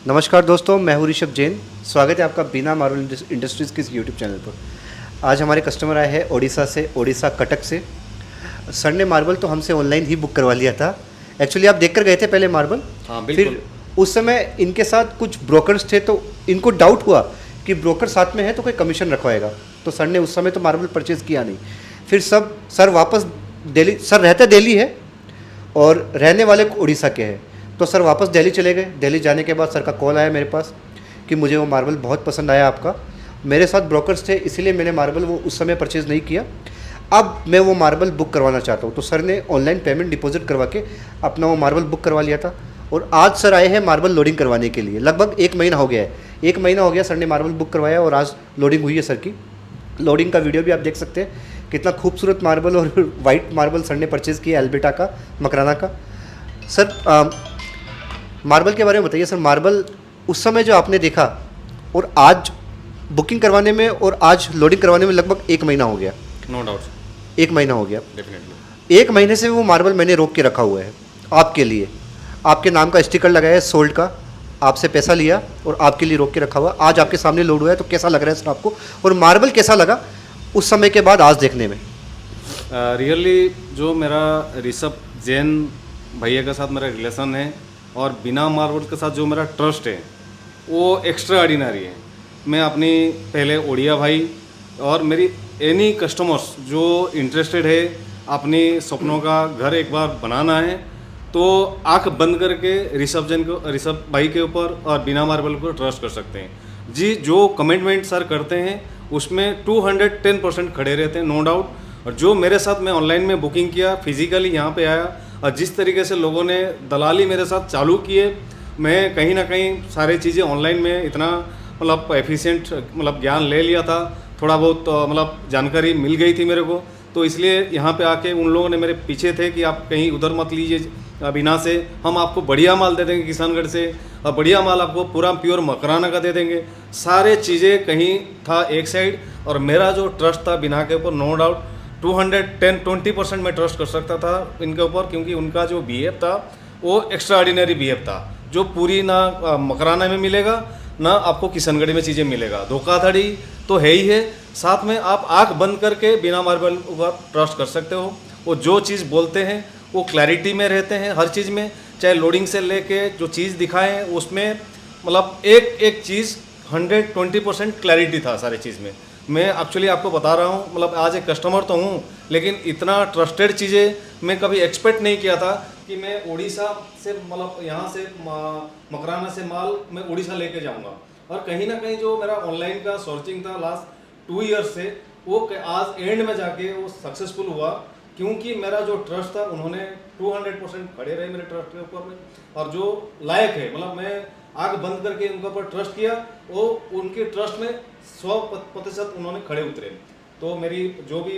नमस्कार दोस्तों, मैं हूं ऋषभ जैन। स्वागत है आपका बीना मार्बल इंडस्ट्रीज़ के इस यूट्यूब चैनल पर। आज हमारे कस्टमर आए हैं ओडिशा से, ओडिशा कटक से। सर ने मार्बल तो हमसे ऑनलाइन ही बुक करवा लिया था। एक्चुअली आप देख कर गए थे पहले मार्बल। हाँ बिल्कुल। फिर उस समय इनके साथ कुछ ब्रोकर्स थे, तो इनको डाउट हुआ कि ब्रोकर साथ में है तो कोई कमीशन रखवाएगा। तो सर ने उस समय तो मार्बल परचेज़ किया नहीं। फिर सर वापस दिल्ली, सर रहते दिल्ली है और रहने वाले उड़ीसा के हैं। तो सर वापस दिल्ली चले गए। दिल्ली जाने के बाद सर का कॉल आया मेरे पास कि मुझे वो मार्बल बहुत पसंद आया आपका। मेरे साथ ब्रोकर्स थे, इसीलिए मैंने मार्बल वो उस समय परचेज़ नहीं किया। अब मैं वो मार्बल बुक करवाना चाहता हूँ। तो सर ने ऑनलाइन पेमेंट डिपॉजिट करवा के अपना वो मार्बल बुक करवा लिया था। और आज सर आए हैं मार्बल लोडिंग करवाने के लिए। लगभग 1 महीना हो गया है। 1 महीना हो गया सर ने मार्बल बुक करवाया और आज लोडिंग हुई है सर की। लोडिंग का वीडियो भी आप देख सकते हैं। कितना खूबसूरत मार्बल और वाइट मार्बल सर ने परचेज़ किया एल्बेटा का, मकराना का। सर मार्बल के बारे में बताइए। सर मार्बल उस समय जो आपने देखा और आज बुकिंग करवाने में और आज लोडिंग करवाने में लगभग 1 महीना हो गया। नो डाउट 1 महीना हो गया। डेफिनेटली 1 महीने से वो मार्बल मैंने रोक के रखा हुआ है आपके लिए। आपके नाम का स्टिकर लगाया है सोल्ड का, आपसे पैसा लिया और आपके लिए रोक के रखा हुआ। आज आपके सामने लोड हुआ है, तो कैसा लग रहा है सर आपको, और मार्बल कैसा लगा उस समय के बाद आज देखने में? रियली जो मेरा ऋषभ जैन भैया के साथ मेरा रिलेशन है और बिना मार्बल के साथ जो मेरा ट्रस्ट है वो एक्स्ट्रा ऑर्डिनरी है। मैं अपनी पहले ओडिया भाई और मेरी एनी कस्टमर्स जो इंटरेस्टेड है अपनी सपनों का घर एक बार बनाना है, तो आंख बंद करके ऋषभ भाई के ऊपर और बिना मार्बल को ट्रस्ट कर सकते हैं जी। जो कमिटमेंट सर करते हैं उसमें 210% खड़े रहते हैं, नो डाउट। और जो मेरे साथ मैं ऑनलाइन में बुकिंग किया, फिजिकली यहाँ पे आया और जिस तरीके से लोगों ने दलाली मेरे साथ चालू किए, मैं कहीं ना कहीं सारी चीज़ें ऑनलाइन में इतना मतलब एफिशिएंट मतलब ज्ञान ले लिया था, थोड़ा बहुत मतलब जानकारी मिल गई थी मेरे को। तो इसलिए यहाँ पे आके उन लोगों ने मेरे पीछे थे कि आप कहीं उधर मत लीजिए बिना से, हम आपको बढ़िया माल दे देंगे किसानगढ़ से और बढ़िया माल आपको पूरा प्योर मकराना का दे देंगे। सारे चीज़ें कहीं था एक साइड और मेरा जो ट्रस्ट था बिना के ऊपर, नो डाउट 210-20% मैं ट्रस्ट कर सकता था इनके ऊपर, क्योंकि उनका जो बिहेव था वो एक्स्ट्रा ऑर्डिनरी बिहेव था, जो पूरी ना मकराना में मिलेगा ना आपको किशनगढ़ी में चीज़ें मिलेगा। धोखाधड़ी तो है ही है, साथ में आप आंख बंद करके बिना मार्बल पर ट्रस्ट कर सकते हो। वो जो चीज़ बोलते हैं वो क्लैरिटी में रहते हैं हर चीज़ में, चाहे लोडिंग से लेके जो चीज़ दिखाएं उसमें मतलब एक एक चीज़ 120% क्लैरिटी था सारी चीज़ में। मैं एक्चुअली आपको बता रहा हूँ, मतलब आज एक कस्टमर तो हूँ लेकिन इतना ट्रस्टेड चीज़ें मैं कभी एक्सपेक्ट नहीं किया था कि मैं उड़ीसा से मतलब यहाँ से मकराना से माल मैं उड़ीसा लेके जाऊँगा। और कहीं ना कहीं जो मेरा ऑनलाइन का सर्चिंग था लास्ट 2 ईयर्स से, वो आज एंड में जाके वो सक्सेसफुल हुआ, क्योंकि मेरा जो ट्रस्ट था उन्होंने 200% खड़े रहे मेरे ट्रस्ट के ऊपर में। और जो लायक है मतलब मैं आंख बंद करके उनके ऊपर ट्रस्ट किया, वो उनके ट्रस्ट में 100% उन्होंने खड़े उतरे। तो मेरी जो भी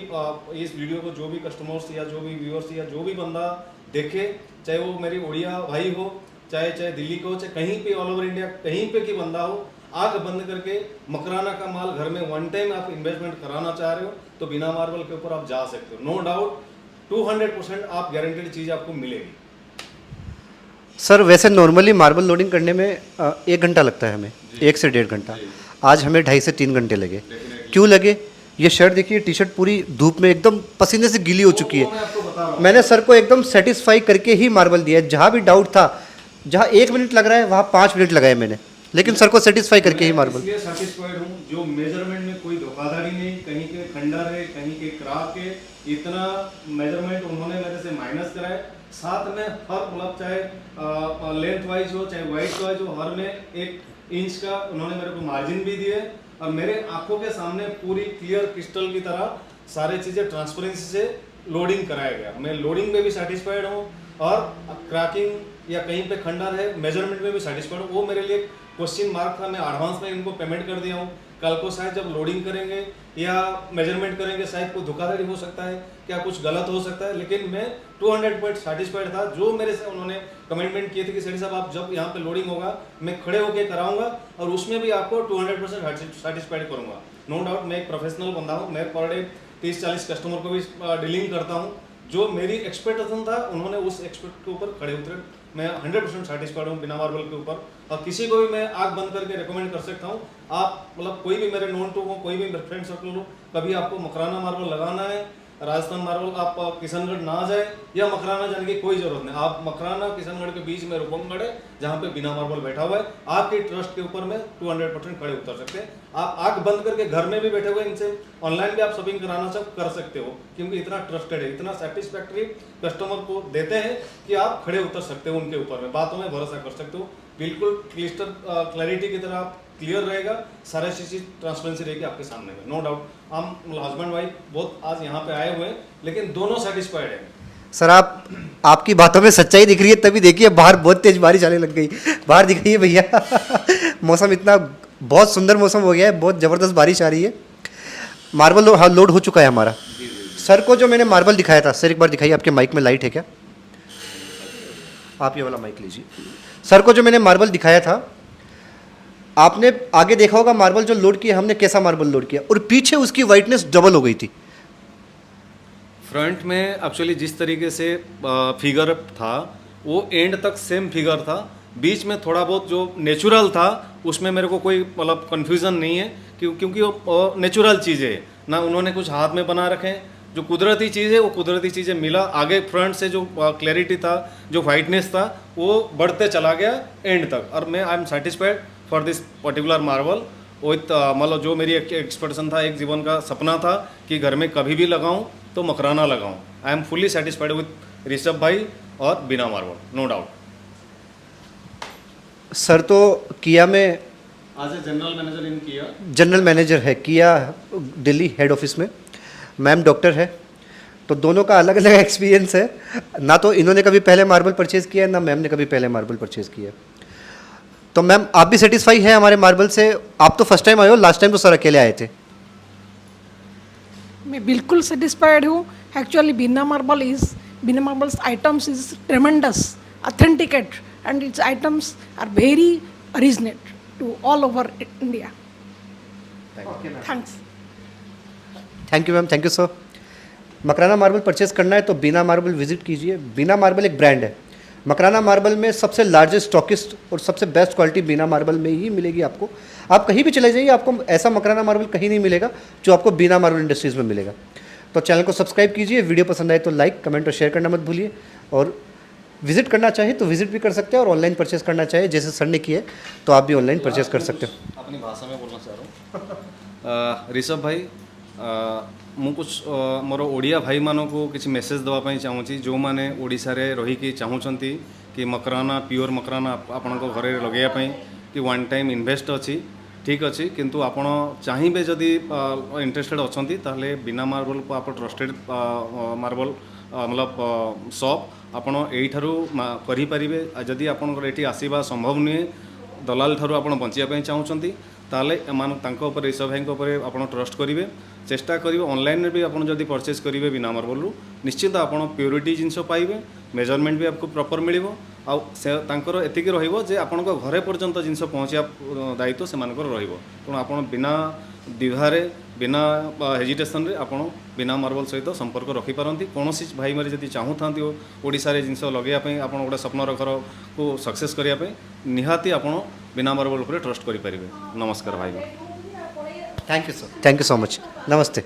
इस वीडियो को जो भी कस्टमर्स या जो भी व्यूअर्स या जो भी बंदा देखे, चाहे वो मेरी उड़िया भाई हो, चाहे दिल्ली को, चाहे कहीं पे ऑल ओवर इंडिया कहीं पे की बंदा हो, आंख बंद करके मकराना का माल घर में वन टाइम आप इन्वेस्टमेंट कराना चाह रहे हो तो बिना मार्बल के ऊपर आप जा सकते हो, नो डाउट 200% आप गारंटेड चीज़ आपको मिलेगी। सर वैसे नॉर्मली मार्बल लोडिंग करने में 1 घंटा लगता है हमें, 1 से 1.5 घंटा। आज हमें 2.5 से 3 घंटे लगे। क्यों लगे? ये शर्ट देखिए, टी शर्ट पूरी धूप में एकदम पसीने से गीली हो चुकी है। मैंने सर को एकदम सेटिस्फाई करके ही मार्बल दिया है। जहाँ भी डाउट था, जहाँ 1 मिनट लग रहा है वहाँ 5 मिनट लगाए मैंने, लेकिन सर को सेटिस्फाई करके ही मार्बल। इसलिए सेटिस्फाइड हूँ, जो मेजरमेंट में कोई धोखाधड़ी नहीं, कहीं के खंडर है कहीं के क्रैक है, इतना मेजरमेंट उन्होंने मेरे से माइनस कराए। साथ में हर मतलब चाहे लेंथ वाइज हो चाहे वाइट वाइज हो, हर में 1 इंच का उन्होंने मेरे को मार्जिन भी दिए और मेरे आंखों के सामने पूरी क्लियर क्रिस्टल की तरह सारी चीज़ें ट्रांसपेरेंसी से लोडिंग कराया गया। मैं लोडिंग में भी सेटिस्फाइड हूँ और क्रैकिंग या कहीं पे खंडर है मेजरमेंट में भी सेटिस्फाइड हूँ। वो मेरे लिए क्वेश्चन मार्क था, मैं एडवांस में इनको पेमेंट कर दिया हूँ। कल को शायद जब लोडिंग करेंगे या मेजरमेंट करेंगे शायद कोई धोखाधड़ी हो सकता है, क्या कुछ गलत हो सकता है, लेकिन मैं 200% सेटिस्फाइड था। जो मेरे से उन्होंने कमिटमेंट किए थे कि सेठी साहब आप जब यहाँ पे लोडिंग होगा मैं खड़े होकर कराऊंगा और उसमें भी आपको 200% सेटिस्फाइड करूँगा। नो डाउट मैं एक प्रोफेशनल बंदा हूँ, मैं पर डे 30-40 कस्टमर को भी डीलिंग करता हूँ। जो मेरी एक्सपेक्टेशन था उन्होंने उस एक्सपेक्ट के ऊपर खड़े उतरे, मैं 100% सेटिस्फाइड हूँ बिना मार्बल के ऊपर। और किसी को भी मैं आँख बंद करके रिकमेंड कर सकता हूँ। आप मतलब कोई भी मेरे नोन टू हो, कोई भी मेरे फ्रेंड सर्कल हो, कभी आपको मकराना मार्बल लगाना है, राजस्थान मार्बल, आप किशनगढ़ ना जाए या मकराना जाने की कोई जरूरत नहीं। आप मकराना किशनगढ़ के बीच में रूपमगढ़ है जहाँ पे बिना मार्बल बैठा हुआ है, आपके ट्रस्ट के ऊपर में 200% खड़े उतर सकते हैं। आप आंख बंद करके घर में भी बैठे हुए इनसे ऑनलाइन भी आप शॉपिंग कराना सब कर सकते हो, क्योंकि इतना ट्रस्टेड है, इतना सेटिस्फैक्ट्री कस्टमर को देते हैं कि आप खड़े उतर सकते हो उनके ऊपर में, बातों में भरोसा कर सकते हो। बिल्कुल क्लिस्टर क्लैरिटी की तरह आप क्लियर रहेगा, सारा चीज़ ट्रांसपेरेंसी रहेगी आपके सामने में, नो डाउट। हम हस्बैंड वाइफ बहुत आज यहाँ पे आए हुए हैं, लेकिन दोनों सेटिस्फाइड है। सर आपकी बातों में सच्चाई दिख रही है, तभी देखिए बाहर बहुत तेज बारिश आने लग गई। बाहर दिख रही है भैया मौसम इतना बहुत सुंदर मौसम हो गया है, बहुत ज़बरदस्त बारिश आ रही है। मार्बल लोड हो चुका है हमारा। सर को जो मैंने मार्बल दिखाया था, सर एक बार दिखाइए, आपके माइक में लाइट है क्या? आप ये वाला माइक लीजिए। सर को जो मैंने मार्बल दिखाया था, आपने आगे देखा होगा मार्बल जो लोड किया हमने, कैसा मार्बल लोड किया, और पीछे उसकी वाइटनेस डबल हो गई थी। फ्रंट में एक्चुअली जिस तरीके से फिगर था वो एंड तक सेम फिगर था, बीच में थोड़ा बहुत जो नेचुरल था उसमें मेरे को कोई मतलब कन्फ्यूज़न नहीं है, क्योंकि वो नेचुरल चीज़ें है ना, उन्होंने कुछ हाथ में बना रखे हैं। जो कुदरती चीज़ है वो कुदरती चीज़ें मिला, आगे फ्रंट से जो क्लैरिटी था, जो वाइटनेस था, वो बढ़ते चला गया एंड तक। और मैं I am satisfied for this particular marble with मतलब जो मेरी एक्सपेक्टेशन था, एक जीवन का सपना था कि घर में कभी भी लगाऊं तो मकराना लगाऊं। I am fully satisfied with Rishabh भाई और बिना मार्बल, नो डाउट। सर तो किया में आज ए जनरल मैनेजर इन किया, जनरल मैनेजर है किया दिल्ली हेड ऑफिस में, मैम डॉक्टर है, तो दोनों का अलग अलग एक्सपीरियंस है। ना तो इन्होंने कभी पहले मार्बल परचेज़ किया है, ना मैम ने कभी पहले मार्बल परचेज़ किया है। तो मैम आप भी सेटिस्फाई है हमारे मार्बल से? आप तो फर्स्ट टाइम आए हो, लास्ट टाइम तो सर अकेले आए थे। मैं बिल्कुल सेटिस्फाइड हूँ। Actually Bina marbles items is tremendous, authenticate, and its items are very originate to all over India. Thanks. Thank you ma'am, thank you sir. Makrana marble purchase करना है तो बिना मार्बल विजिट कीजिए। बिना मार्बल एक ब्रांड है, मकराना मार्बल में सबसे लार्जेस्ट स्टॉकिस्ट और सबसे बेस्ट क्वालिटी बिना मार्बल में ही मिलेगी आपको। आप कहीं भी चले जाइए, आपको ऐसा मकराना मार्बल कहीं नहीं मिलेगा जो आपको बिना मार्बल इंडस्ट्रीज़ में मिलेगा। तो चैनल को सब्सक्राइब कीजिए, वीडियो पसंद आए तो लाइक, कमेंट और शेयर करना मत भूलिए। और विजिट करना चाहे तो विजिट भी कर सकते हैं, और ऑनलाइन परचेज करना चाहे जैसे सर ने किया है तो आप भी ऑनलाइन परचेज कर सकते हो। अपनी भाषा में बोलना चाह रहा हूँ। ऋषभ भाई, ମୁଁ कुछ मोर ओडिया भाई मानक किसी मेसेज देवाई चाहूँगी जो मैंने ओडिशा रे रही चाहूँगी कि मकराना प्योर मकराना आपण घरे लगेवाई कि वन टाइम इन्वेस्ट अच्छी, ठीक अच्छी, किंतु आपण चाहिए जदि इंटरेस्टेड अच्छा ताले बिना मार्बल को आप ट्रस्टेड मार्बल मतलब शॉप आपण यहीठारू करें। जदि आपंकर ये आसवा संभव नुहे, दलाल ठारू आप बचाई चाहूँगी ताले ऋषभ भाई आप ट्रस्ट करेंगे, चेष्टा करेंगे। ऑनलाइन भी आप जब परचेज करेंगे बिना मार्बल निश्चिंत आप प्योरिटी जिनस पाइबे, मेजरमेंट भी आपको प्रॉपर मिल आर एतिक रे आपण घरे पर्यंत जिनस पहुँचा दायित्व से तेणु आप बिना द्विधारे बिना हेजिटेसन रे आपण बिना मार्बल सहित संपर्क रखिपारती। कौन भाई मेरे जब चाहूँ ओडिशा रे जिनस लगेवाई आप गोटे स्वप्नर घर को सक्सेस करने निहाती आप बिना मार्बल पर ट्रस्ट करें। नमस्कार भाई। Thank you sir, thank you so much, नमस्ते।